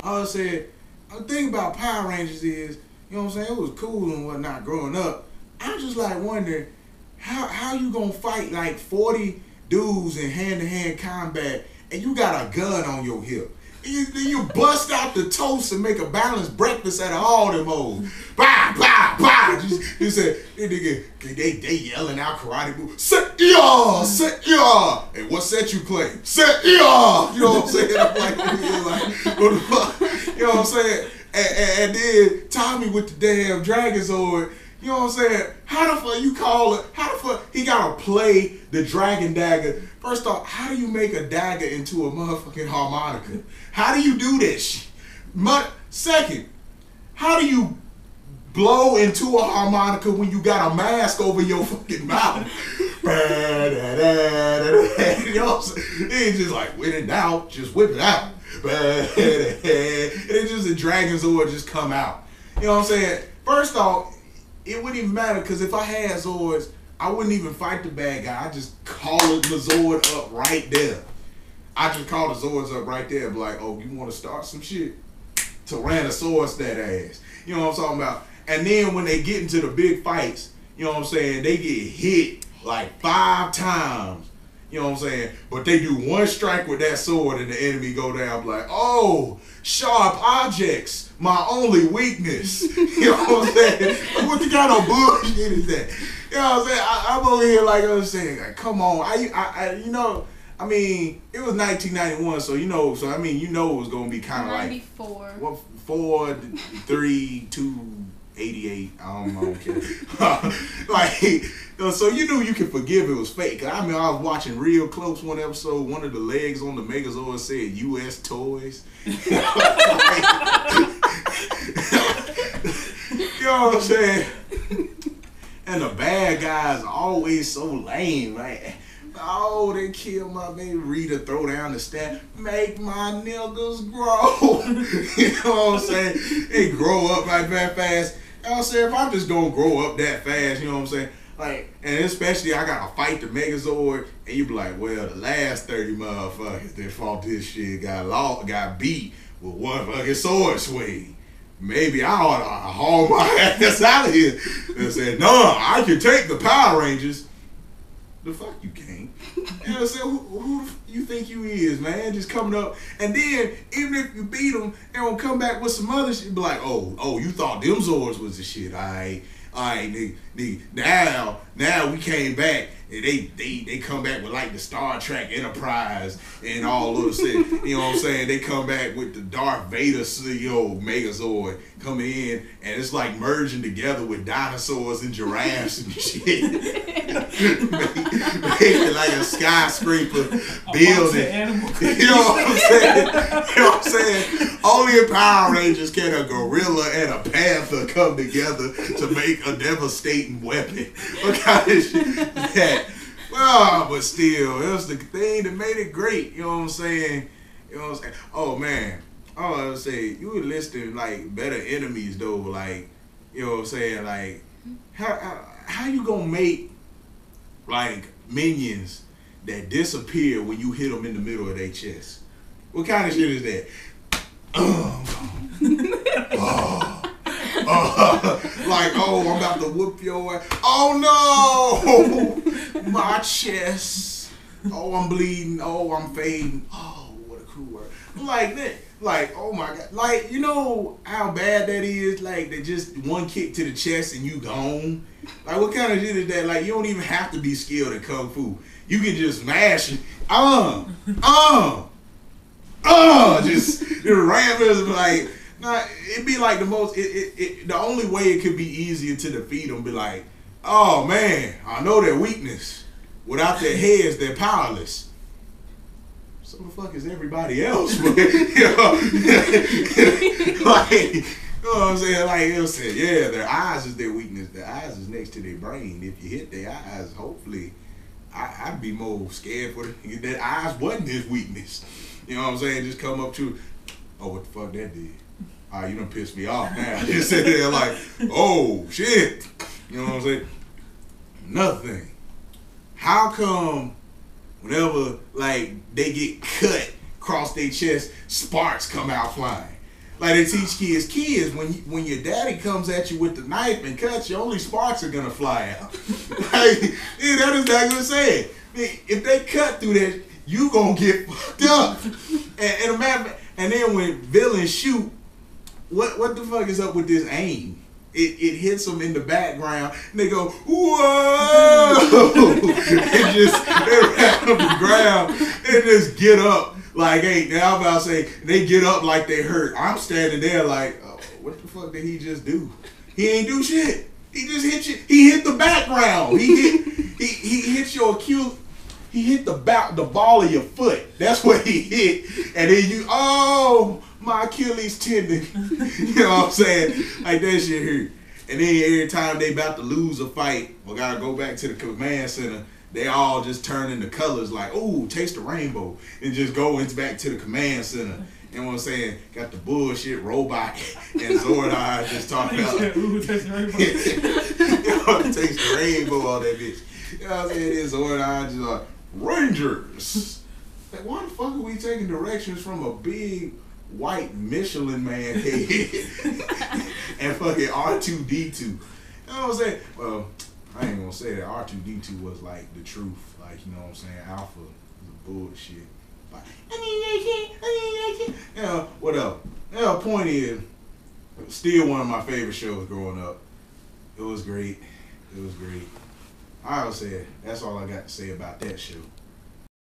I was saying, the thing about Power Rangers is, you know what I'm saying, it was cool and whatnot growing up. I'm just like wondering, how you gonna fight like 40 dudes in hand-to-hand combat and you got a gun on your hip? You bust out the toast and make a balanced breakfast out of all them hoes. Bah, bah, bah. You said, they yelling out karate moves. Set ya, set ya. Hey, what set you claim? Set ya. You know what I'm saying? I'm like, what the fuck? You know what I'm saying? And then Tommy with the damn Dragon Zord. You know what I'm saying? How the fuck you call it? How the fuck he gotta play the dragon dagger? First off, how do you make a dagger into a motherfucking harmonica? How do you do that shit? Second, how do you blow into a harmonica when you got a mask over your fucking mouth? You know what I'm saying? It's just like, when in doubt, just whip it out. And it's just the Dragon Zord just come out. You know what I'm saying? First off, it wouldn't even matter, because if I had Zords, I wouldn't even fight the bad guy. I just call the Zord up right there. I just call the Zords up right there. Be like, oh, you want to start some shit? Tyrannosaurus that ass. You know what I'm talking about? And then when they get into the big fights, you know what I'm saying, they get hit like 5 times. You know what I'm saying? But they do one strike with that sword and the enemy go down like, oh, sharp objects, my only weakness. You know what I'm saying? Like, what the kind of bullshit is that? You know what I'm saying? I'm over here like I'm saying, like, come on. You know, I mean, it was 1991, so you know, it was gonna be kind of like 94. What, 4, 3, 2, 88. I don't care. Like, so you knew you could forgive it was fake. I mean, I was watching real close one episode. One of the legs on the Megazord said U.S. Toys. You know what I'm saying? And the bad guys are always so lame, right? Oh, they kill my baby Rita, throw down the staff, make my niggas grow. You know what I'm saying? They grow up like that fast. You know what I'm saying? If I'm just gonna grow up that fast, you know what I'm saying? Like, and especially I gotta fight the Megazord, and you be like, well, the last 30 motherfuckers that fought this shit got beat with one fucking sword swing. Maybe I ought to haul my ass out of here and say, no, I can take the Power Rangers. The fuck you can't. You know what I'm saying? Who you think you is, man? Just coming up. And then, even if you beat them, they gonna come back with some other shit. Be like, oh, you thought them Zords was the shit. All right, nigga. Now we came back. And they come back with like the Star Trek Enterprise and all of shit. You know what I'm saying? They come back with the Darth Vader CEO Megazord coming in, and it's like merging together with dinosaurs and giraffes and shit. Making like a skyscraper building. You know what I'm saying? You know what I'm saying? Only in Power Rangers can a gorilla and a panther come together to make a devastating weapon. What kind of shit is that? Well, but still, it was the thing that made it great. You know what I'm saying? You know what I'm saying? Oh man, I was gonna say, you were listing like better enemies though. Like, you know what I'm saying? Like, how you gonna make like minions that disappear when you hit them in the middle of their chest? What kind of shit is that? Like, oh, I'm about to whoop your ass. Oh no, my chest. Oh, I'm bleeding. Oh, I'm fading. Oh, what a cool word. Like that. Like, oh my God. Like, you know how bad that is? Like, they just one kick to the chest and you gone. Like, what kind of shit is that? Like, you don't even have to be skilled at Kung Fu. You can just smash it. Just ram it like. Nah, it'd be like the most. The only way it could be easier to defeat them be like, oh man, I know their weakness. Without their heads, they're powerless. So the fuck is everybody else? You know, like, you know what I'm saying? Like it'll say, yeah, their eyes is their weakness. Their eyes is next to their brain. If you hit their eyes, hopefully, I'd be more scared for that eyes wasn't his weakness. You know what I'm saying? Just come up to, oh, what the fuck that did? You done pissed me off now. Just sit there like, oh, shit. You know what I'm saying? Nothing. How come whenever, like, they get cut across their chest, sparks come out flying? Like they teach kids when your daddy comes at you with the knife and cuts you, only sparks are gonna fly out. Like, yeah, that is not gonna say it. If they cut through that, you gonna get fucked up. And then when villains shoot, what the fuck is up with this aim? It hits them in the background, and they go, whoa! And just they rap on the ground and just get up. Like, hey, now I'm about to say, they get up like they hurt. I'm standing there like, oh, what the fuck did he just do? He ain't do shit. He just hit you. He hit the background. He hit your acute. He hit the ball of your foot. That's what he hit. And then oh, my Achilles tendon. You know what I'm saying? Like, that shit hurt. And then every time they about to lose a fight, we gotta go back to the command center. They all just turn into colors like, ooh, taste the rainbow. And just go back to the command center. You know what I'm saying? Got the bullshit robot and Zordon just talking about, ooh, taste the rainbow. Taste the rainbow, all that bitch. You know what I'm saying? Then Zordon just like, Rangers. Like, why the fuck are we taking directions from a big white Michelin man head and fucking R2D2? You know what I'm saying? Well, I ain't gonna say that R2D2 was like the truth. Like, you know what I'm saying? Alpha was bullshit. Like, yeah, what up? Yeah, point is, still one of my favorite shows growing up. It was great. It was great. I would say that's all I got to say about that show.